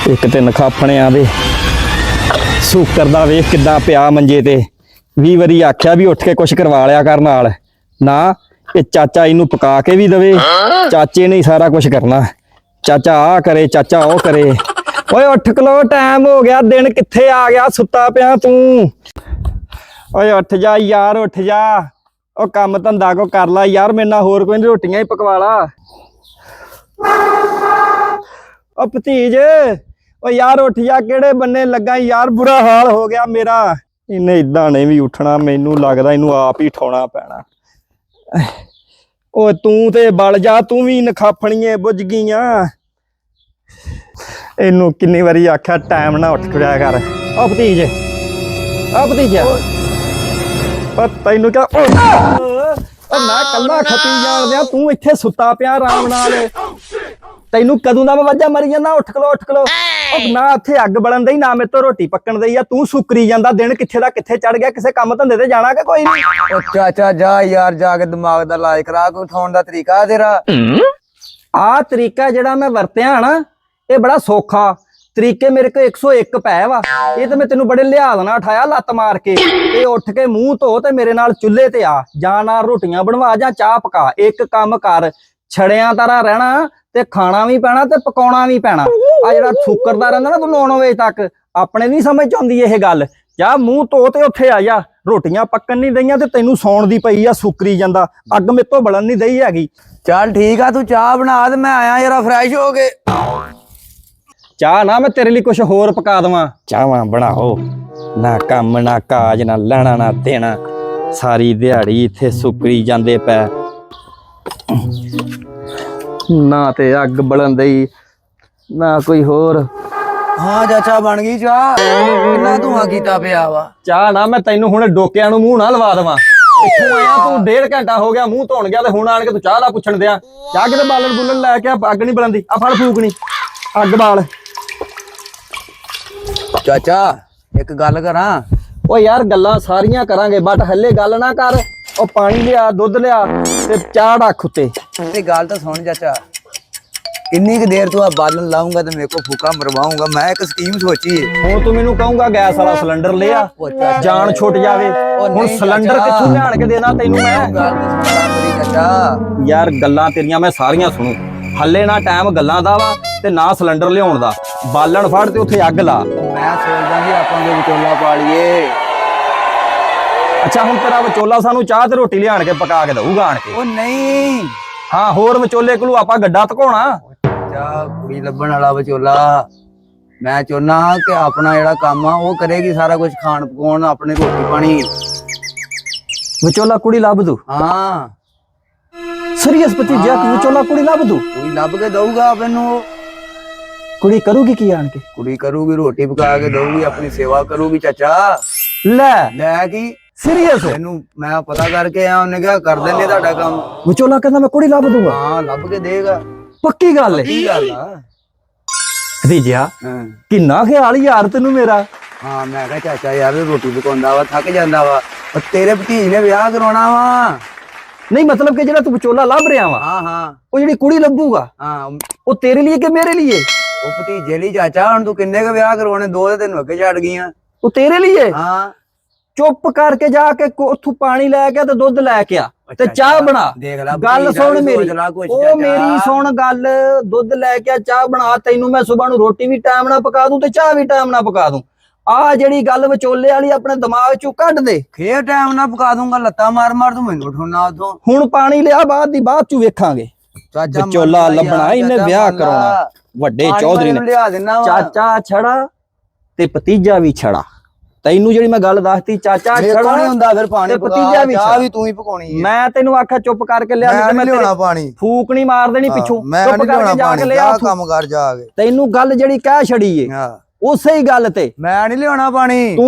एक ते नखापणिया दे सूकर दा वेख किद्दां पिया मंजे ते 20 वारी आख्या भी उठ के कुछ करवा लिया कर नाल ना। ये चाचा इनू पका के भी दवे, चाचे ने सारा कुछ करना। चाचा आ करे, चाचा ओ करे। ओए उठ खलो, टाइम हो गया, दिन कित्थे आ गया, सुत्ता पिया तू। ओए उठ जा यार, उठ जा। ओ काम धंधा को कर ला यार, मेरे नाल होर कोई रोटियां ही पकवा ला। ओ भतीज, ओ यार उठ जा, केड़े बन्ने लगा यार, बुरा हाल हो गया मेरा। इन्हें इदां नहीं भी उठना, मैनू लगदा इनू आप ही उठाउणा पैना। ओ तू ते बल जा, तू भी नखाफणीए बुझ गईयां। इनू किन्नी वारी आख्या टाइम ना उठ खड़िया कर। ओ भतीज, ओ भतीजा, ओ तैनू क्या मैं कल्ला खपी जान दिया, तू इत्थे सुत्ता पिया आराम नाल। तैनू कदों दा मैं वजह मरी जाना, उठ खलो उठ खलो। ना इत्थे अग बलन दई, ना मेरे तो रोटी पकन दई आ, तू सुकरी जांदा। दिन कित्थे दा कित्थे चढ़ गया, किसे काम धंधे ते जाना कि कोई नहीं? चाचा जा यार, जाके दिमाग दा इलाज करा। कोई उठाउण दा तरीका तेरा? आ तरीका जेड़ा मैं वरत्या ना, ये बड़ा सौखा तरीके। मेरे को 101 पै वा। ये तो मैं तेनू बड़े लिहाज नाल उठाया, लत्त मार के। ते उठ के मुंह धो ते मेरे नाल चुल्हे ते आ, जां नाल रोटियां बनवा, जां चाह पका। एक काम कर, छड़ियां तारा रहना ते खाना भी पैना ते पकाउणा भी पैना। आ जेड़ा शुकरदा रहिंदा ना तू 9 वजे तक, अपने नहीं समझ आउंदी इह गल। जा मुंह धो ते उत्थे आ जा। रोटियां पक्कन नहीं दईयां ते तैनू सौण दी पई आ, सुकरी जांदा। अग मेरे तो बलन नहीं दई हैगी। चल ठीक आ, तू चाह बना ते मैं आया जरा फ्रैश हो के। चाह ना मैं तेरे लिए कुछ होर पका देवां। चाहवां बनाओ ना, काम ना काज, ना लैना ना देना, सारी दिहाड़ी इत्थे सुकरी जांदे पै। ना ते अग बलन दई, ना कोई होर। हाँ चाचा बन गई चाह। किन्ना धुआं कीता पिया वा। चाह ना मैं तैनू हुण डोकियां नू मूंह ना लवा देवां। इत्थों आया तू 1.5 घंटा हो गया मूंह धोण गया, ते हुण आण के तू चाह दा पुछण दिया। चाह किते बालन बुलन लै के अग नहीं बलंदी। आ फड़ फूकनी अग बाल। चाचा एक गल करा। ओ यार गल्लां सारियां करांगे, बट हल्ले गल ना कर। ओ पानी लिया, दुध लिया ते चाह रख उत्ते। ते गल तो सुन चाचा, किन्नी क देर तू आ बालन लाऊंगा ते मेरे को फूका मरवाऊंगा। मैं एक स्कीम सोची है। हुण तू मैनू कहूंगा गैस वाला सिलेंडर ले आ, जान छुट जावे। हुण सिलेंडर कित्थों लिआण के देना तैनू मैं? गल तो सुन मेरी चाचा। यार गल्लां तेरियां मैं सारियां सुणू, हल्ले ना टाइम गल्लां दा वा ते ना सिलेंडर लिआउण दा। बालन फड़ ते उत्थे अग ला। मैं सोचदा कि आपां दे विचोला पा लईए। अच्छा हुण तेरा विचोला सानू चाह ते रोटी लिआण के पका के दऊगा आण के? ओ नहीं, हाँ होर विचोले कोलों आपां गड्डा धकाउणा। चाचा कुड़ी लभण वाला विचोला। मैं चाहुंदा कि अपना जेड़ा काम आ वो करेगी सारा कुछ, खाण पकाउण, अपने रोटी पानी। विचोला कुड़ी लभ दू? हाँ सीरियस भतीजा, विचोला कुड़ी लभ दू? कुड़ी लभ के दऊगा मैनू। कुड़ी करूगी की आण के? कुड़ी करूगी, रोटी पका के दऊगी, अपनी सेवा करूगी चाचा। ले ਲੈ ਕੀ सीरियस? ਇਹਨੂੰ ਮੈਂ ਪਤਾ ਕਰਕੇ ਆ, ਉਹਨੇ ਕਿਹਾ ਕਰ ਦਿੰਦੇ ਤੁਹਾਡਾ ਕੰਮ। विचोला कहना मैं कुड़ी लभ दूंगा? ਹਾਂ ਲੱਭ ਕੇ ਦੇਗਾ। पक्की गल है? ਕੀ ਗੱਲ ਆ? भतीजा ਹਾਂ किन्ना ख्याल यार तेनू मेरा। ਹਾਂ ਮੈਂ ਕਿਹਾ ਚਾਚਾ ਯਾਰ ਰੋਟੀ ਪਕਾਉਂਦਾ ਵਾ, ਥੱਕ ਜਾਂਦਾ ਵਾ, ਪਰ ਤੇਰੇ ਭਤੀਜ ਨੇ ਵਿਆਹ ਕਰਾਉਣਾ ਵਾ। नहीं मतलब कि जेड़ा तू विचोला लभ रहा वा, ਹਾਂ ਹਾਂ वो जेड़ी कुड़ी लभूगा ਹਾਂ वो तेरे लिए कि मेरे लिए? ਉਹ ਭਤੀਜੇ ਲਈ ਚਾਚਾ। ਹੁਣ ਤੂੰ ਕਿੰਨੇ ਕ ਵਿਆਹ ਕਰਵਾਉਣੇ? 2 ਤੇ ਤੈਨੂੰ ਅੱਗੇ ਛੱਡ ਗਈਆਂ। वो तेरे लिए? ਹਾਂ चुप करके जाके उथों पानी लैके ते दुध लैके आ ते चाह बना। ਦੇਖ ਲੈ गल सुन मेरी, कुछ ओ मेरी सुन गल। दुध लैके आ, चाह बना। तैनू मैं सुबह नू रोटी भी टाइम ना पका दूं ते चाह भी टाइम ना पका दूं। आ जेड़ी गल विचोले वाली अपने दिमाग चों कढ दे। ਫੇਰ ਟਾਈਮ ਨਾਲ ਪਕਾ ਦੂੰਗਾ। ਲੱਤਾਂ ਮਾਰ ਮਾਰ ਤੂੰ ਮੈਨੂੰ ਉਠਾਉਣਾ ਉਥੋਂ। हुण पानी लिया, बाद चों वेखांगे। ਚਾਚਾ विचोला लभना, इन्हें ब्याह कराउणा। वड्डे चौधरी ने ਲਿਆ ਦੇਣਾ ਵਾ। चाचा छड़ा ते भतीजा भी छड़ा। तैनू जेड़ी मैं गल दसती, चाचा छड़ा ਨਹੀਂ ਹੁੰਦਾ ਫਿਰ ਪਾਣੀ ਤੇ ਪਕਾ। ਭਤੀਜਾ ਵੀ ਚਾਹ ਵੀ ਤੂੰ ਹੀ ਪਕਾਉਣੀ ਹੈ। मैं तेनू आख्या चुप करके लिया, ਮੈਂ नहीं ਨਹੀਂ ते ਲਿਆਉਣਾ मैं ਪਾਣੀ। फूक नहीं मार देनी पिछों। ਮੈਂ चुप ਨਹੀਂ ਲਿਆਉਣਾ करके जाके ਪਾਣੀ। ले ਜਾ आ। ਕੰਮ ਕਰ ਜਾ ਕੇ। ਤੈਨੂੰ ਗੱਲ ਜਿਹੜੀ ਕਹਿ ਛੜੀ ਏ ਹਾਂ ਉਸੇ ਹੀ ਗੱਲ ਤੇ ਮੈਂ ਨਹੀਂ ਲਿਆਉਣਾ ਪਾਣੀ। ਤੂੰ